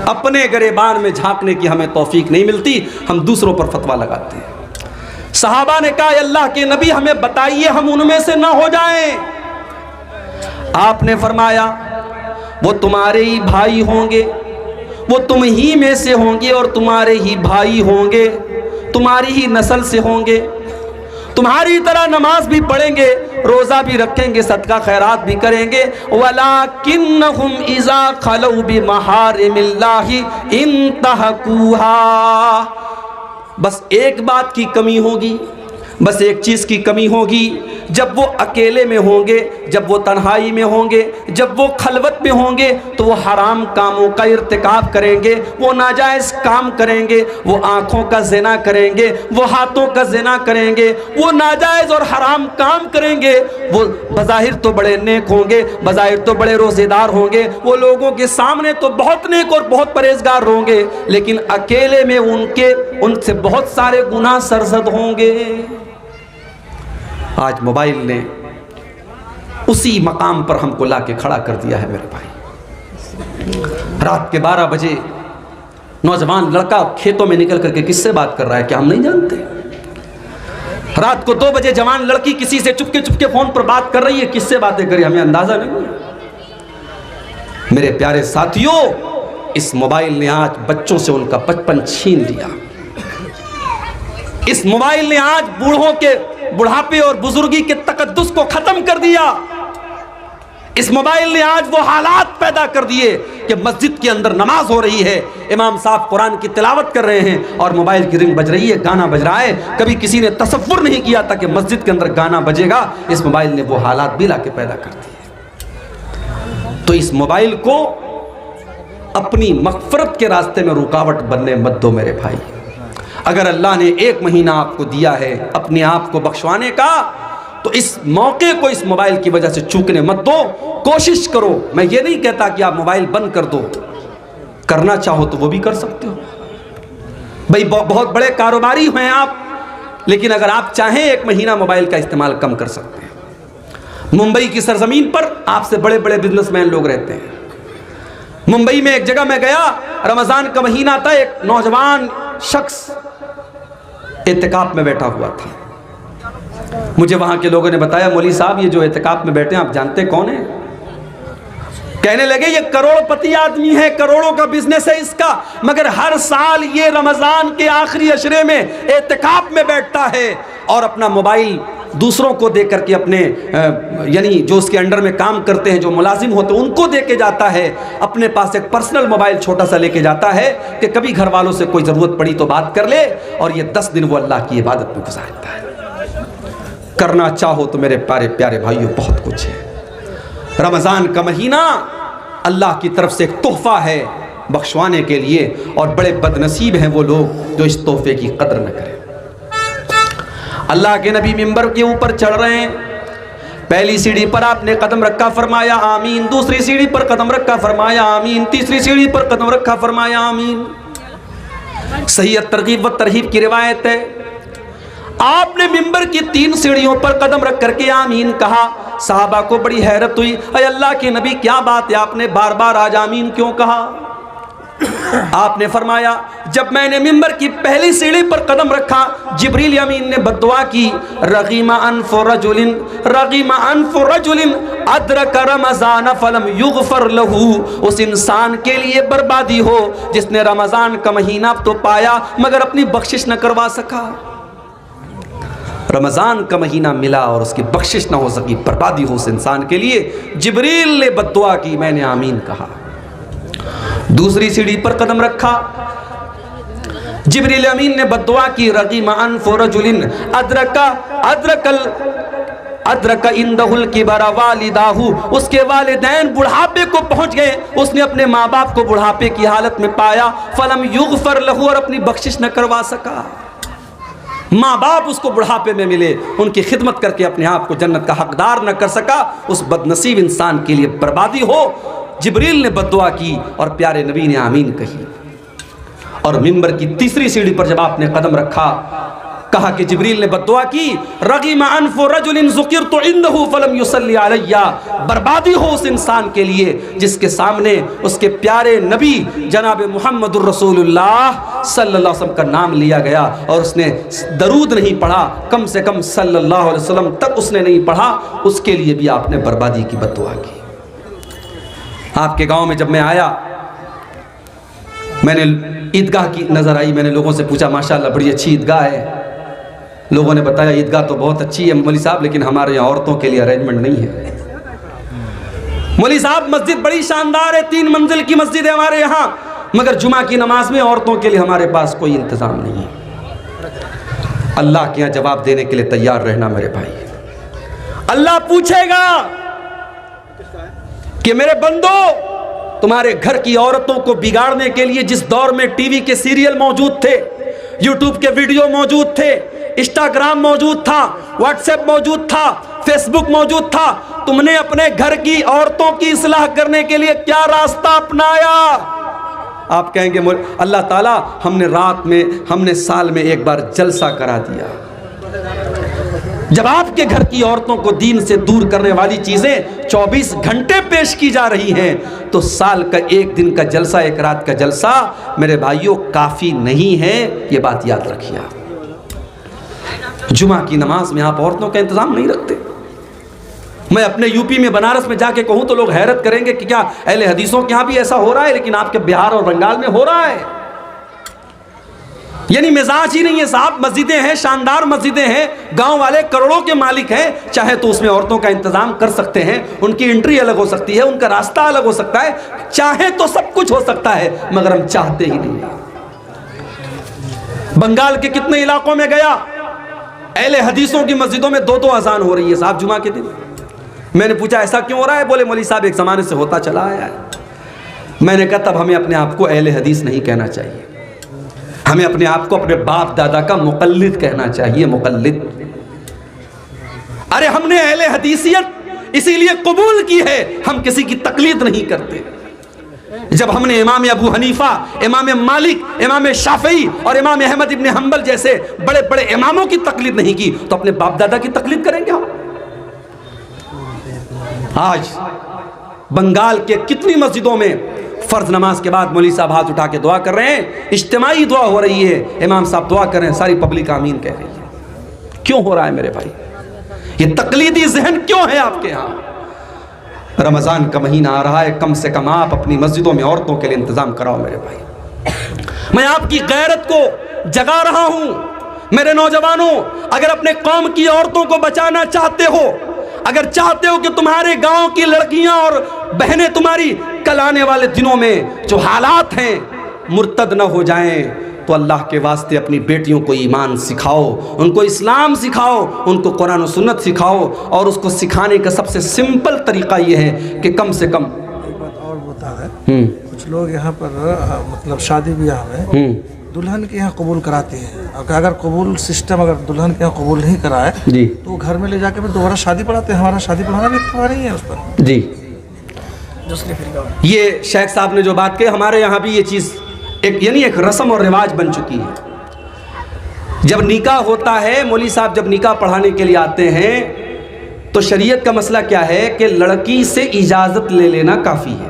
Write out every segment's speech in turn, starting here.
اپنے گریبان میں جھانکنے کی ہمیں توفیق نہیں ملتی، ہم دوسروں پر فتویٰ لگاتے ہیں۔ صحابہ نے کہا اے اللہ کے نبی ہمیں بتائیے ہم ان میں سے نہ ہو جائیں۔ آپ نے فرمایا وہ تمہارے ہی بھائی ہوں گے، وہ تم ہی میں سے ہوں گے اور تمہارے ہی بھائی ہوں گے، تمہاری ہی نسل سے ہوں گے، تمہاری طرح نماز بھی پڑھیں گے، روزہ بھی رکھیں گے، صدقہ خیرات بھی کریں گے، وَلَكِنَّهُمْ إِذَا خَلَوْا بِمَحَارِمِ اللَّهِ انتهكوها۔ بس ایک بات کی کمی ہوگی، بس ایک چیز کی کمی ہوگی، جب وہ اکیلے میں ہوں گے، جب وہ تنہائی میں ہوں گے، جب وہ خلوت میں ہوں گے تو وہ حرام کاموں کا ارتکاب کریں گے، وہ ناجائز کام کریں گے، وہ آنکھوں کا زنا کریں گے، وہ ہاتھوں کا زنا کریں گے، وہ ناجائز اور حرام کام کریں گے۔ وہ بظاہر تو بڑے نیک ہوں گے، بظاہر تو بڑے روزے دار ہوں گے، وہ لوگوں کے سامنے تو بہت نیک اور بہت پرہیزگار ہوں گے، لیکن اکیلے میں ان سے بہت سارے گناہ سرزد ہوں گے۔ آج موبائل نے اسی مقام پر ہم کو لا کے کھڑا کر دیا ہے میرے بھائی۔ رات کے 12 بجے نوجوان لڑکا کھیتوں میں نکل کر کے کس سے بات کر رہا ہے کیا ہم نہیں جانتے؟ رات کو 2 بجے جوان لڑکی کسی سے چپکے چپکے فون پر بات کر رہی ہے، کس سے باتیں کر رہی ہے ہمیں اندازہ نہیں۔ میرے پیارے ساتھیوں، اس موبائل نے آج بچوں سے ان کا بچپن چھین لیا۔ اس موبائل نے آج بوڑھوں کے بڑھاپے اور بزرگی کے تقدس کو ختم کر دیا۔ اس موبائل نے آج وہ حالات پیدا کر دیے کہ مسجد کے اندر نماز ہو رہی ہے، امام صاحب قرآن کی تلاوت کر رہے ہیں اور موبائل کی رنگ بج رہی ہے، گانا بج رہا ہے۔ کبھی کسی نے تصور نہیں کیا تھا کہ مسجد کے اندر گانا بجے گا۔ اس موبائل نے وہ حالات بھی لا کے پیدا کر دیے۔ تو اس موبائل کو اپنی مغفرت کے راستے میں رکاوٹ بننے مت دو میرے بھائی۔ اگر اللہ نے 1 مہینہ آپ کو دیا ہے اپنے آپ کو بخشوانے کا تو اس موقع کو اس موبائل کی وجہ سے چوکنے مت دو۔ کوشش کرو، میں یہ نہیں کہتا کہ آپ موبائل بند کر دو، کرنا چاہو تو وہ بھی کر سکتے ہو بھائی، بہت بڑے کاروباری ہیں آپ، لیکن اگر آپ چاہیں 1 مہینہ موبائل کا استعمال کم کر سکتے ہیں۔ ممبئی کی سرزمین پر آپ سے بڑے بڑے بزنس مین لوگ رہتے ہیں۔ ممبئی میں ایک جگہ میں گیا، رمضان کا مہینہ تھا، ایک نوجوان شخص اعتکاف میں بیٹھا ہوا تھا۔ مجھے وہاں کے لوگوں نے بتایا مولوی صاحب یہ جو اعتکاف میں بیٹھے ہیں آپ جانتے کون ہیں؟ کہنے لگے یہ کروڑ پتی آدمی ہے، کروڑوں کا بزنس ہے اس کا، مگر ہر سال یہ رمضان کے آخری عشرے میں اعتکاف میں بیٹھتا ہے اور اپنا موبائل دوسروں کو دے کر کے اپنے یعنی جو اس کے انڈر میں کام کرتے ہیں، جو ملازم ہوتے ہیں ان کو دے کے جاتا ہے، اپنے پاس ایک پرسنل موبائل چھوٹا سا لے کے جاتا ہے کہ کبھی گھر والوں سے کوئی ضرورت پڑی تو بات کر لے، اور یہ 10 دن وہ اللہ کی عبادت میں گزارتا ہے۔ کرنا چاہو تو میرے پیارے پیارے بھائیوں بہت کچھ ہے۔ رمضان کا مہینہ اللہ کی طرف سے ایک تحفہ ہے بخشوانے کے لیے، اور بڑے بدنصیب ہیں وہ لوگ جو اس تحفے کی قدر نہ کریں۔ اللہ کے نبی منبر کے اوپر چڑھ رہے ہیں، پہلی سیڑھی پر آپ نے قدم رکھا فرمایا آمین، دوسری سیڑھی پر قدم رکھا فرمایا آمین، تیسری سیڑھی پر قدم رکھا فرمایا آمین۔ صحیح ترغیب و ترہیب کی روایت ہے، آپ نے منبر کی 3 سیڑھیوں پر قدم رکھ کر کے آمین کہا۔ صحابہ کو بڑی حیرت ہوئی، اے اللہ کے نبی کیا بات ہے، آپ نے بار بار آج آمین کیوں کہا؟ آپ نے فرمایا جب میں نے منبر کی پہلی سیڑھی پر قدم رکھا جبریل امین نے بددعا کی، رغیم انف رجل ادرک رمضان فلم یغفر له، اس انسان کے لیے بربادی ہو جس نے رمضان کا مہینہ تو پایا مگر اپنی بخشش نہ کروا سکا۔ رمضان کا مہینہ ملا اور اس کی بخشش نہ ہو سکی، بربادی ہو اس انسان کے لیے۔ جبریل نے بددعا کی، میں نے آمین کہا۔ دوسری سیڑھی پر قدم رکھا، جبریل امین نے بددعا کی، رغیم انف رجل ادرک اندہ الکبر والداہ، اس کے والدین بڑھاپے کو پہنچ گئے، اس نے اپنے ماں باپ کو بڑھاپے کی حالت میں پایا، فلم یغفر لہ، اور اپنی بخشش نہ کروا سکا۔ ماں باپ اس کو بڑھاپے میں ملے، ان کی خدمت کر کے اپنے آپ کو جنت کا حقدار نہ کر سکا، اس بدنصیب انسان کے لیے بربادی ہو۔ جبریل نے بددعا کی اور پیارے نبی نے آمین کہی۔ اور منبر کی تیسری سیڑھی پر جب آپ نے قدم رکھا کہا کہ جبریل نے بددعا کی، رغم انف رجل ذکرت عنده فلم یصلی علی، بربادی ہو اس انسان کے لیے جس کے سامنے اس کے پیارے نبی جناب محمد الرسول اللہ صلی اللہ علیہ وسلم کا نام لیا گیا اور اس نے درود نہیں پڑھا، کم سے کم صلی اللہ علیہ وسلم تک اس نے نہیں پڑھا، اس کے لیے بھی آپ نے بربادی کی بددعا کی۔ آپ کے گاؤں میں جب میں آیا، میں نے عیدگاہ کی نظر آئی، میں نے لوگوں سے پوچھا ماشاءاللہ بڑی اچھی عیدگاہ ہے، لوگوں نے بتایا عیدگاہ تو بہت اچھی ہے مولوی صاحب، لیکن ہمارے یہاں عورتوں کے لیے ارینجمنٹ نہیں ہے۔ مولوی صاحب مسجد بڑی شاندار ہے، 3 منزل کی مسجد ہے ہمارے یہاں، مگر جمعہ کی نماز میں عورتوں کے لیے ہمارے پاس کوئی انتظام نہیں ہے۔ اللہ کے یہاں جواب دینے کے لیے تیار رہنا میرے بھائی۔ اللہ پوچھے گا کہ میرے بندو، تمہارے گھر کی عورتوں کو بگاڑنے کے لیے جس دور میں ٹی وی کے سیریل موجود تھے، یوٹیوب کے ویڈیو موجود تھے، انسٹاگرام موجود تھا، واٹس ایپ موجود تھا، فیس بک موجود تھا، تم نے اپنے گھر کی عورتوں کی اصلاح کرنے کے لیے کیا راستہ اپنایا؟ آپ کہیں گے اللہ تعالیٰ ہم نے سال میں ایک بار جلسہ کرا دیا۔ جب آپ کے گھر کی عورتوں کو دین سے دور کرنے والی چیزیں 24 گھنٹے پیش کی جا رہی ہیں تو سال کا 1 دن کا جلسہ، 1 رات کا جلسہ میرے بھائیوں کافی نہیں ہے، یہ بات یاد رکھیے آپ۔ جمعہ کی نماز میں آپ عورتوں کا انتظام نہیں رکھتے۔ میں اپنے یو پی میں بنارس میں جا کے کہوں تو لوگ حیرت کریں گے کہ کیا اہل حدیثوں کے ہاں بھی ایسا ہو رہا ہے، لیکن آپ کے بہار اور بنگال میں ہو رہا ہے۔ یعنی مزاج ہی نہیں ہے صاحب، مسجدیں ہیں، شاندار مسجدیں ہیں، گاؤں والے کروڑوں کے مالک ہیں، چاہے تو اس میں عورتوں کا انتظام کر سکتے ہیں، ان کی انٹری الگ ہو سکتی ہے، ان کا راستہ الگ ہو سکتا ہے، چاہے تو سب کچھ ہو سکتا ہے، مگر ہم چاہتے ہی نہیں۔ بنگال کے کتنے علاقوں میں گیا، اہل حدیثوں کی مسجدوں میں 2 اذان ہو رہی ہے صاحب جمعہ کے دن۔ میں نے پوچھا ایسا کیوں ہو رہا ہے؟ بولے مولوی صاحب ایک زمانے سے ہوتا چلا آیا ہے۔ میں نے کہا تب ہمیں اپنے آپ کو اہل حدیث نہیں کہنا چاہیے، ہمیں اپنے آپ کو اپنے باپ دادا کا مقلد کہنا چاہیے، مقلد۔ ارے ہم نے اہل حدیثیت اسی لیے قبول کی ہے، ہم کسی کی تقلید نہیں کرتے۔ جب ہم نے امام ابو حنیفہ، امام مالک، امام شافعی اور امام احمد ابن حنبل جیسے بڑے بڑے اماموں کی تقلید نہیں کی تو اپنے باپ دادا کی تقلید کریں گے ہم؟ آج بنگال کے کتنی مسجدوں میں فرض نماز کے بعد مولوی صاحب ہاتھ اٹھا کے دعا کر رہے ہیں، اجتماعی دعا ہو رہی ہے، امام صاحب دعا کر رہے ہیں، ساری پبلک آمین کہہ رہی ہے۔ کیوں ہو رہا ہے میرے بھائی؟ یہ تقلیدی ذہن کیوں ہے آپ کے ہاں؟ رمضان کا مہینہ آ رہا ہے، کم سے کم آپ اپنی مسجدوں میں عورتوں کے لیے انتظام کراؤ میرے بھائی۔ میں آپ کی غیرت کو جگا رہا ہوں میرے نوجوانوں، اگر اپنے قوم کی عورتوں کو بچانا چاہتے ہو، اگر چاہتے ہو کہ تمہارے گاؤں کی لڑکیاں اور بہنیں تمہاری کل آنے والے دنوں میں جو حالات ہیں مرتد نہ ہو جائیں، تو اللہ کے واسطے اپنی بیٹیوں کو ایمان سکھاؤ، ان کو اسلام سکھاؤ، ان کو قرآن و سنت سکھاؤ، اور اس کو سکھانے کا سب سے سمپل طریقہ یہ ہے کہ کم سے کم ایک بات اور بتا ہے، کچھ لوگ یہاں پر مطلب شادی بیاہ میں دلہن کے یہاں قبول کراتے ہیں، اگر قبول سسٹم اگر دلہن کے یہاں قبول نہیں کرائے جی تو گھر میں لے جا کے پھر دوبارہ شادی پڑھاتے ہیں۔ ہمارا شادی پڑھانا بھی اتفاق نہیں ہے اس پر جی۔ یہ شیخ صاحب نے جو بات کہی، ہمارے یہاں بھی یہ چیز ایک رسم اور رواج بن چکی ہے۔ جب نکاح ہوتا ہے، مولوی صاحب جب نکاح پڑھانے کے لیے آتے ہیں تو شریعت کا مسئلہ کیا ہے کہ لڑکی سے اجازت لے لینا کافی ہے،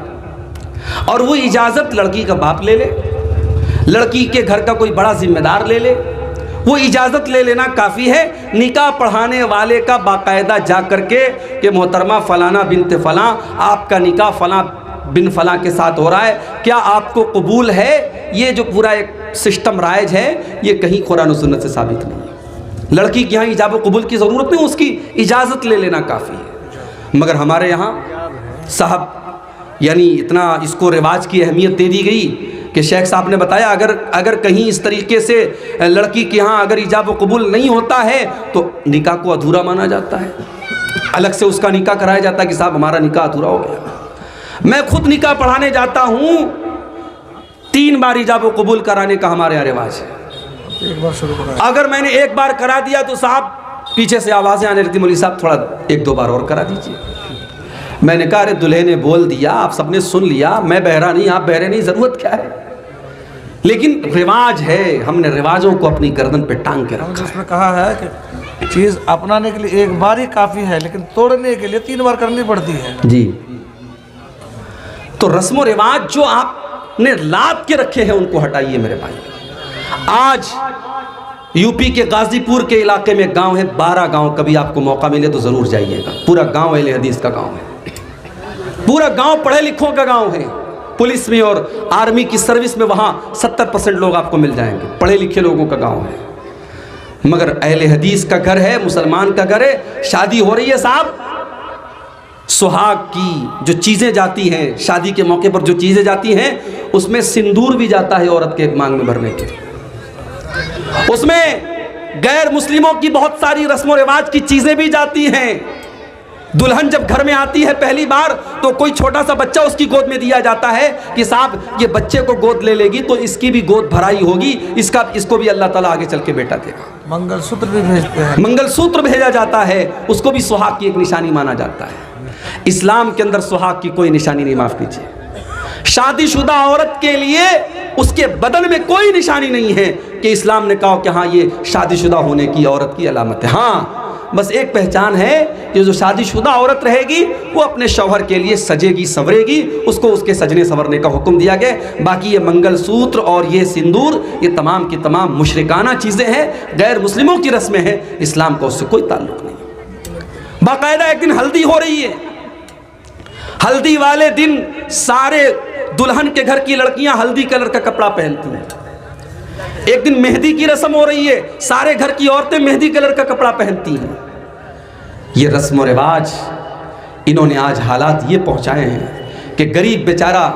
اور وہ اجازت لڑکی کا باپ لے لے، لڑکی کے گھر کا کوئی بڑا ذمہ دار لے لے، وہ اجازت لے لینا کافی ہے۔ نکاح پڑھانے والے کا باقاعدہ جا کر کے کہ محترمہ فلانا بنت فلاں، آپ کا نکاح فلاں بن فلاں کے ساتھ ہو رہا ہے، کیا آپ کو قبول ہے؟ یہ جو پورا ایک سسٹم رائج ہے، یہ کہیں قرآن و سنت سے ثابت نہیں ہے۔ لڑکی کے یہاں ایجاب و قبول کی ضرورت نہیں، اس کی اجازت لے لینا کافی ہے۔ مگر ہمارے یہاں صاحب یعنی اتنا اس کو رواج کی اہمیت دے دی گئی کہ شیخ صاحب نے بتایا اگر کہیں اس طریقے سے لڑکی کے ہاں اگر ایجاب و قبول نہیں ہوتا ہے تو نکاح کو ادھورا مانا جاتا ہے، الگ سے اس کا نکاح کرایا جاتا ہے کہ صاحب ہمارا نکاح ادھورا ہو گیا۔ میں خود نکاح پڑھانے جاتا ہوں، 3 بار ایجاب و قبول کرانے کا ہمارے یہاں رواج ہے۔ ایک بار شروع کرا، اگر میں نے 1 بار کرا دیا تو صاحب پیچھے سے آوازیں آنے لگتی، مولوی صاحب تھوڑا 1-2 بار اور کرا دیجیے۔ میں نے کہا ارے دلہے نے بول دیا، آپ سب نے سن لیا، میں بہرا نہیں، آپ بہرے نہیں، ضرورت کیا ہے؟ لیکن رواج ہے، ہم نے رواجوں کو اپنی گردن پہ ٹانگ کے رکھا اس میں کہا ہے کہ چیز اپنانے کے لیے ایک بار ہی کافی ہے، لیکن توڑنے کے لیے 3 بار کرنی پڑتی ہے. جی. تو رسم و رواج جو آپ نے لاد کے رکھے ہیں ان کو ہٹائیے میرے بھائی. آج یو پی کے غازی پور کے علاقے میں گاؤں ہے 12 گاؤں، کبھی آپ کو موقع ملے تو ضرور جائیے گا. پورا گاؤں اہل حدیث کا گاؤں ہے، پورا گاؤں پڑھے لکھوں کا گاؤں ہے. پولیس میں اور آرمی کی سروس میں وہاں 70% لوگ آپ کو مل جائیں گے، پڑھے لکھے لوگوں کا گاؤں ہے. مگر اہل حدیث کا گھر ہے، مسلمان کا گھر ہے. شادی ہو رہی ہے صاحب، سہاگ کی جو چیزیں جاتی ہیں، شادی کے موقع پر جو چیزیں جاتی ہیں، اس میں سندور بھی جاتا ہے عورت کے مانگ میں بھرنے کے. اس میں غیر مسلموں کی بہت ساری رسم و رواج کی چیزیں بھی جاتی ہیں. دلہن جب گھر میں آتی ہے پہلی بار تو کوئی چھوٹا سا بچہ اس کی گود میں دیا جاتا ہے کہ صاحب یہ بچے کو گود لے لے گی تو اس کی بھی گود بھرائی ہوگی، اس کو بھی اللہ تعالیٰ آگے چل کے بیٹا دے گا. منگل سوتر بھی بھیجتے ہیں، منگل سوتر بھیجا جاتا ہے، اس کو بھی سہاگ کی ایک نشانی مانا جاتا ہے. اسلام کے اندر سہاگ کی کوئی نشانی نہیں. معاف کیجیے، شادی شدہ عورت کے لیے اس کے بدن میں کوئی نشانی نہیں ہے کہ اسلام نے کہا کہ ہاں یہ شادی شدہ ہونے کی عورت کی علامت ہے. ہاں بس ایک پہچان ہے کہ جو شادی شدہ عورت رہے گی وہ اپنے شوہر کے لیے سجے گی سنورے گی، اس کو اس کے سجنے سنورنے کا حکم دیا گیا. باقی یہ منگل سوتر اور یہ سندور یہ تمام کی تمام مشرکانہ چیزیں ہیں، غیر مسلموں کی رسمیں ہیں، اسلام کا اس سے کوئی تعلق نہیں. باقاعدہ ایک دن ہلدی ہو رہی ہے، ہلدی والے دن سارے دلہن کے گھر کی لڑکیاں ہلدی کلر کا کپڑا پہنتی ہیں. ایک دن مہندی کی رسم ہو رہی ہے، سارے گھر کی عورتیں مہندی کلر کا کپڑا پہنتی ہیں. یہ رسم و رواج انہوں نے آج حالات یہ پہنچائے ہیں کہ غریب بیچارہ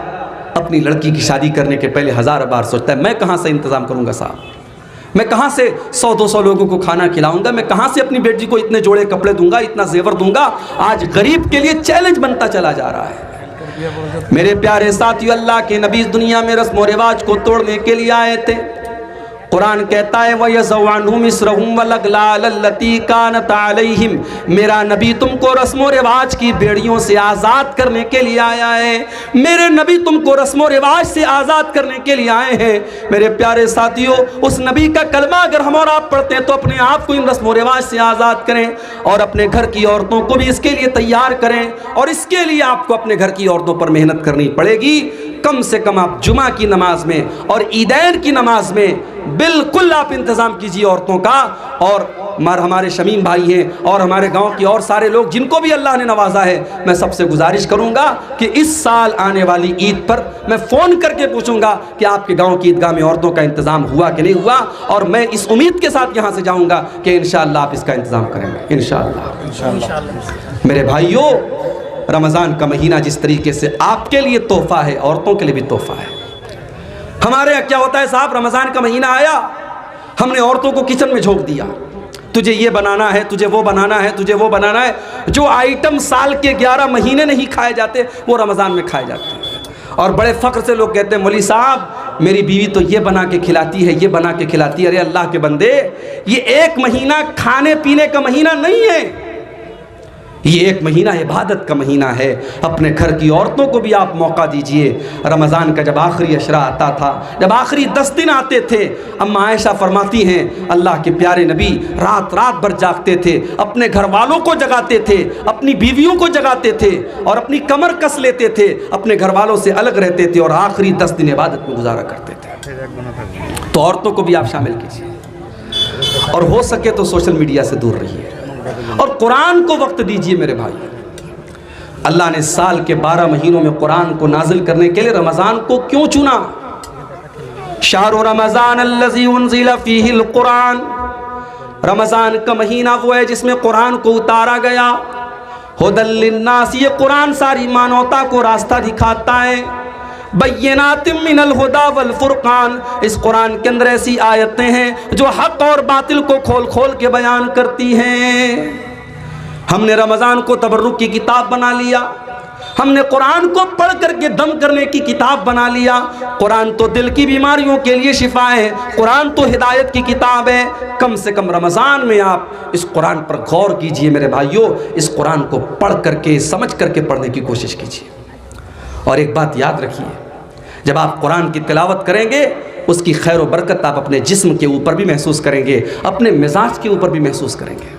اپنی لڑکی کی شادی کرنے کے پہلے 1000 بار سوچتا ہے میں کہاں سے انتظام کروں گا صاحب، میں کہاں سے 100-200 لوگوں کو کھانا کھلاؤں گا، میں کہاں سے اپنی بیٹی کو اتنے جوڑے کپڑے دوں گا، اتنا زیور دوں گا. آج غریب کے لیے چیلنج بنتا چلا جا رہا ہے. میرے پیارے ساتھیو، اللہ کے نبی اس دنیا میں رسم و رواج کو توڑنے کے لیے آئے تھے. قرآن کہتا ہے وَيَزَوْ عَنْهُمْ إِسْرَهُمْ وَالْأَغْلَالَ الَّتِي كَانَتْ عَلَيْهِمْ. میرا نبی تم کو رسم و رواج کی بیڑیوں سے آزاد کرنے کے لیے آیا ہے. میرے نبی تم کو رسم و رواج سے آزاد کرنے کے لیے آئے ہیں. میرے پیارے ساتھیوں، اس نبی کا کلمہ اگر ہم اور آپ پڑھتے ہیں تو اپنے آپ کو ان رسم و رواج سے آزاد کریں اور اپنے گھر کی عورتوں کو بھی اس کے لیے تیار کریں. اور اس کے لیے آپ کو اپنے گھر کی عورتوں پر محنت کرنی پڑے گی. کم سے کم آپ جمعہ کی نماز میں اور عیدین کی نماز میں بالکل آپ انتظام کیجیے عورتوں کا. اور ہمارے شمیم بھائی ہیں اور ہمارے گاؤں کی اور سارے لوگ جن کو بھی اللہ نے نوازا ہے، میں سب سے گزارش کروں گا کہ اس سال آنے والی عید پر میں فون کر کے پوچھوں گا کہ آپ کے گاؤں کی عیدگاہ میں عورتوں کا انتظام ہوا کہ نہیں ہوا. اور میں اس امید کے ساتھ یہاں سے جاؤں گا کہ انشاءاللہ آپ اس کا انتظام کریں گے انشاءاللہ. میرے بھائیوں، رمضان کا مہینہ جس طریقے سے آپ کے لیے تحفہ ہے، عورتوں کے لیے بھی تحفہ ہے. ہمارے یہاں کیا ہوتا ہے صاحب، رمضان کا مہینہ آیا، ہم نے عورتوں کو کچن میں جھونک دیا. تجھے یہ بنانا ہے، تجھے وہ بنانا ہے، تجھے وہ بنانا ہے. جو آئٹم سال کے 11 مہینے نہیں کھائے جاتے وہ رمضان میں کھائے جاتے ہیں. اور بڑے فخر سے لوگ کہتے ہیں مولوی صاحب میری بیوی تو یہ بنا کے کھلاتی ہے، یہ بنا کے کھلاتی ہے. ارے اللہ کے بندے، یہ ایک مہینہ کھانے پینے کا مہینہ نہیں ہے، یہ ایک مہینہ عبادت کا مہینہ ہے. اپنے گھر کی عورتوں کو بھی آپ موقع دیجئے. رمضان کا جب آخری عشرہ آتا تھا، جب آخری 10 دن آتے تھے، اما عائشہ فرماتی ہیں اللہ کے پیارے نبی رات رات بھر جاگتے تھے، اپنے گھر والوں کو جگاتے تھے، اپنی بیویوں کو جگاتے تھے اور اپنی کمر کس لیتے تھے، اپنے گھر والوں سے الگ رہتے تھے اور آخری 10 دن عبادت میں گزارا کرتے تھے. تو عورتوں کو بھی آپ شامل کیجئے اور ہو سکے تو سوشل میڈیا سے دور رہیے اور قرآن کو وقت دیجئے. میرے بھائی، اللہ نے سال کے 12 مہینوں میں قرآن کو نازل کرنے کے لیے رمضان کو کیوں چنا؟ شہر رمضان الذی انزل فیہ القرآن، رمضان کا مہینہ وہ ہے جس میں قرآن کو اتارا گیا. ھدی للناس، یہ قرآن ساری مانوتا کو راستہ دکھاتا ہے. بینات من الہدی والفرقان، اس قرآن کے اندر ایسی آیتیں ہیں جو حق اور باطل کو کھول کھول کے بیان کرتی ہیں. ہم نے رمضان کو تبرک کی کتاب بنا لیا، ہم نے قرآن کو پڑھ کر کے دم کرنے کی کتاب بنا لیا. قرآن تو دل کی بیماریوں کے لیے شفا ہے، قرآن تو ہدایت کی کتاب ہے. کم سے کم رمضان میں آپ اس قرآن پر غور کیجئے میرے بھائیوں، اس قرآن کو پڑھ کر کے سمجھ کر کے پڑھنے کی کوشش کیجئے. اور ایک بات یاد رکھیے، جب آپ قرآن کی تلاوت کریں گے اس کی خیر و برکت آپ اپنے جسم کے اوپر بھی محسوس کریں گے، اپنے مزاج کے اوپر بھی محسوس کریں گے۔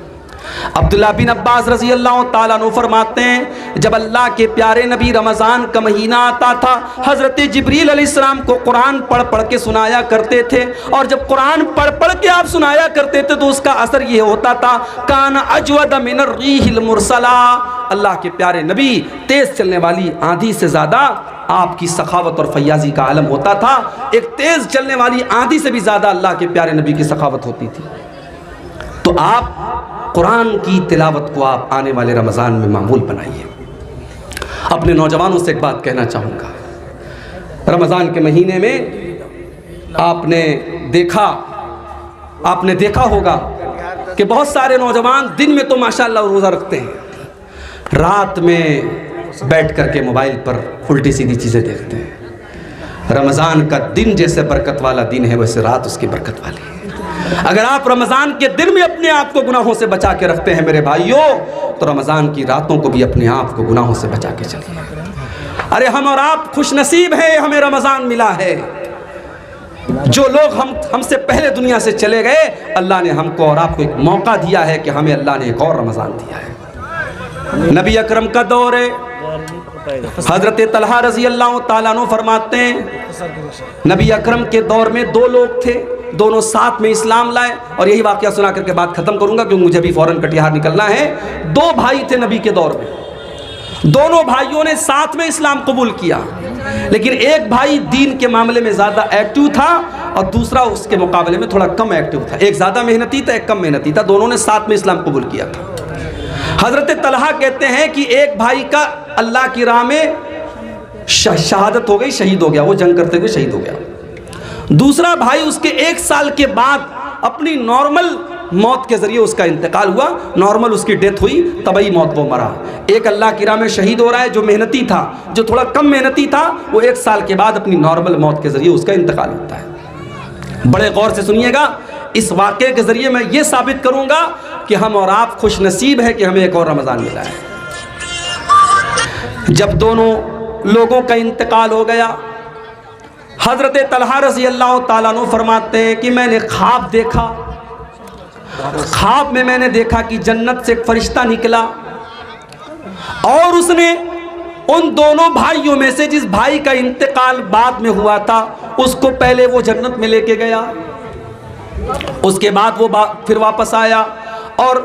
عبداللہ بن عباس رضی اللہ تعالیٰ عنہ فرماتے ہیں جب اللہ کے پیارے نبی رمضان کا مہینہ آتا تھا، حضرت جبریل علیہ السلام کو قرآن پڑھ پڑھ کے سنایا کرتے تھے، اور جب قرآن پڑھ پڑھ کے آپ سنایا کرتے تھے تو اس کا اثر یہ ہوتا تھا کان اجود من الریح المرسلہ، اللہ کے پیارے نبی تیز چلنے والی آندھی سے زیادہ آپ کی سخاوت اور فیاضی کا عالم ہوتا تھا۔ ایک تیز چلنے والی آندھی سے بھی زیادہ اللہ کے پیارے نبی کی سخاوت ہوتی تھی۔ تو آپ قرآن کی تلاوت کو آپ آنے والے رمضان میں معمول بنائیے۔ اپنے نوجوانوں سے ایک بات کہنا چاہوں گا، رمضان کے مہینے میں آپ نے دیکھا ہوگا کہ بہت سارے نوجوان دن میں تو ماشاءاللہ روزہ رکھتے ہیں، رات میں بیٹھ کر کے موبائل پر الٹی سیدھی چیزیں دیکھتے ہیں۔ رمضان کا دن جیسے برکت والا دن ہے ویسے رات اس کی برکت والی ہے۔ اگر آپ رمضان کے دن میں اپنے آپ کو گناہوں سے بچا کے رکھتے ہیں میرے بھائیوں، تو رمضان کی راتوں کو بھی اپنے آپ کو گناہوں سے بچا کے چلیے۔ ارے ہم اور آپ خوش نصیب ہیں، ہمیں رمضان ملا ہے۔ جو لوگ ہم سے پہلے دنیا سے چلے گئے، اللہ نے ہم کو اور آپ کو ایک موقع دیا ہے کہ ہمیں اللہ نے ایک اور رمضان دیا ہے۔ نبی اکرم کا دور ہے، حضرت طلحہ رضی اللہ تعالیٰ عنہ فرماتے ہیں نبی اکرم کے دور میں دو لوگ تھے، دونوں ساتھ میں اسلام لائے، اور یہی واقعہ سنا کر کے بات ختم کروں گا کیونکہ مجھے بھی فوراً کٹیہار نکلنا ہے۔ دو بھائی تھے نبی کے دور میں، دونوں بھائیوں نے ساتھ میں اسلام قبول کیا، لیکن ایک بھائی دین کے معاملے میں زیادہ ایکٹیو تھا اور دوسرا اس کے مقابلے میں تھوڑا کم ایکٹیو تھا۔ ایک زیادہ محنتی تھا، ایک کم محنتی تھا، دونوں نے ساتھ میں اسلام قبول کیا تھا۔ حضرت طلحہ کہتے ہیں کہ ایک بھائی کا اللہ کی راہ میں شہادت ہو گئی، شہید ہو گیا، وہ جنگ کرتے ہوئے شہید ہو گیا۔ دوسرا بھائی اس کے 1 سال کے بعد اپنی نارمل موت کے ذریعے اس کا انتقال ہوا، نارمل اس کی ڈیتھ ہوئی، طبعی موت وہ مرا۔ ایک اللہ کی راہ میں شہید ہو رہا ہے جو محنتی تھا، جو تھوڑا کم محنتی تھا، وہ 1 سال کے بعد اپنی نارمل موت کے ذریعے اس کا انتقال ہوتا ہے۔ بڑے غور سے سنیے گا، اس واقعے کے ذریعے میں یہ ثابت کروں گا کہ ہم اور آپ خوش نصیب ہے کہ ہمیں ایک اور رمضان ملا ہے۔ جب دونوں لوگوں کا انتقال ہو گیا، حضرت طلحہ رضی اللہ تعالیٰ عنہ فرماتے ہیں کہ میں نے خواب دیکھا، خواب میں میں نے دیکھا کہ جنت سے ایک فرشتہ نکلا اور اس نے ان دونوں بھائیوں میں سے جس بھائی کا انتقال بعد میں ہوا تھا اس کو پہلے وہ جنت میں لے کے گیا، اس کے بعد وہ پھر واپس آیا، اور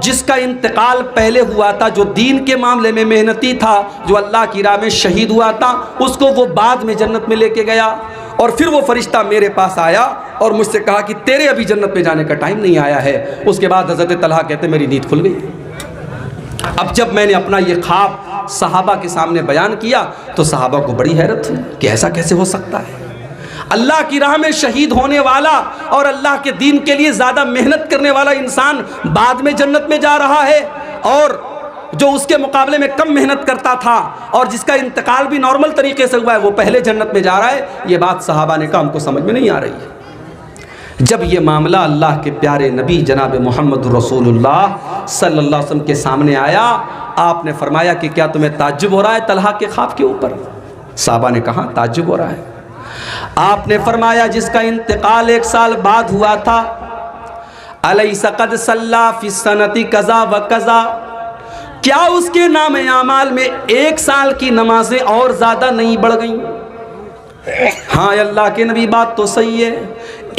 جس کا انتقال پہلے ہوا تھا، جو دین کے معاملے میں محنتی تھا، جو اللہ کی راہ میں شہید ہوا تھا، اس کو وہ بعد میں جنت میں لے کے گیا، اور پھر وہ فرشتہ میرے پاس آیا اور مجھ سے کہا کہ تیرے ابھی جنت میں جانے کا ٹائم نہیں آیا ہے۔ اس کے بعد حضرت طلحہ کہتے میری نیند کھل گئی۔ اب جب میں نے اپنا یہ خواب صحابہ کے سامنے بیان کیا تو صحابہ کو بڑی حیرت ہوئی کہ ایسا کیسے ہو سکتا ہے؟ اللہ کی راہ میں شہید ہونے والا اور اللہ کے دین کے لیے زیادہ محنت کرنے والا انسان بعد میں جنت میں جا رہا ہے، اور جو اس کے مقابلے میں کم محنت کرتا تھا اور جس کا انتقال بھی نارمل طریقے سے ہوا ہے وہ پہلے جنت میں جا رہا ہے۔ یہ بات صحابہ نے کہا ہم کو سمجھ میں نہیں آ رہی ہے۔ جب یہ معاملہ اللہ کے پیارے نبی جناب محمد رسول اللہ صلی اللہ علیہ وسلم کے سامنے آیا، آپ نے فرمایا کہ کیا تمہیں تعجب ہو رہا ہے طلحہ کے خواب کے اوپر؟ صحابہ نے کہا تعجب ہو رہا ہے۔ آپ نے فرمایا جس کا انتقال 1 سال بعد ہوا تھا، الیس قد صلی فی السنۃ کذا و کذا، کیا اس کے نام اعمال میں 1 سال کی نمازیں اور زیادہ نہیں بڑھ گئیں؟ ہاں اللہ کے نبی بات تو صحیح ہے،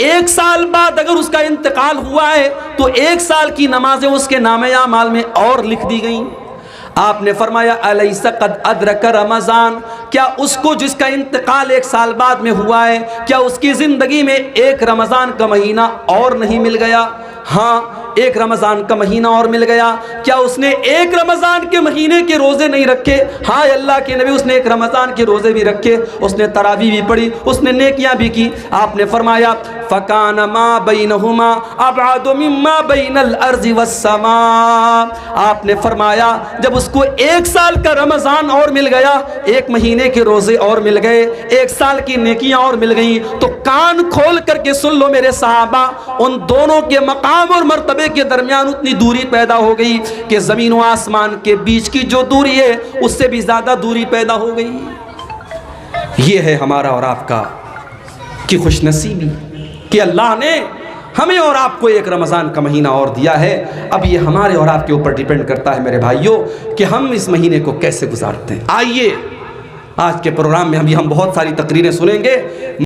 1 سال بعد اگر اس کا انتقال ہوا ہے تو 1 سال کی نمازیں اس کے نام اعمال میں اور لکھ دی گئیں۔ آپ نے فرمایا الیس قد ادرک رمضان، کیا اس کو جس کا انتقال 1 سال بعد میں ہوا ہے، کیا اس کی زندگی میں 1 رمضان کا مہینہ اور نہیں مل گیا؟ ہاں 1 رمضان کا مہینہ اور مل گیا۔ کیا اس نے 1 رمضان کے مہینے کے روزے نہیں رکھے؟ ہاں اللہ کے نبی اس نے 1 رمضان کے روزے بھی رکھے، اس نے تراویح بھی پڑھی، اس نے نیکیاں بھی کی۔ آپ نے فرمایا فَكَانَ مَا بَيْنَهُمَا أَبْعَدُ مِمَّا بَيْنَ الْأَرْضِ وَالسَّمَاءِ، آپ نے فرمایا جب اس کو 1 سال کا رمضان اور مل گیا، 1 مہینے کے روزے اور مل گئے، 1 سال کی نیکیاں اور مل گئیں، تو کان کھول کر کے سن لو میرے صحابہ، ان دونوں کے مقام اور مرتبے کے درمیان اتنی دوری پیدا ہو گئی کہ زمین و آسمان کے بیچ کی جو دوری ہے اس سے بھی زیادہ دوری پیدا ہو گئی۔ یہ ہے ہمارا اور آپ کا کی خوش نصیبی کہ اللہ نے ہمیں اور آپ کو ایک رمضان کا مہینہ اور دیا ہے. اب یہ ہمارے اور آپ کے اوپر ڈیپینڈ کرتا ہے میرے بھائیوں کہ ہم اس مہینے کو کیسے گزارتے ہیں. آئیے آج کے پروگرام میں ہم بہت ساری تقریریں سنیں گے.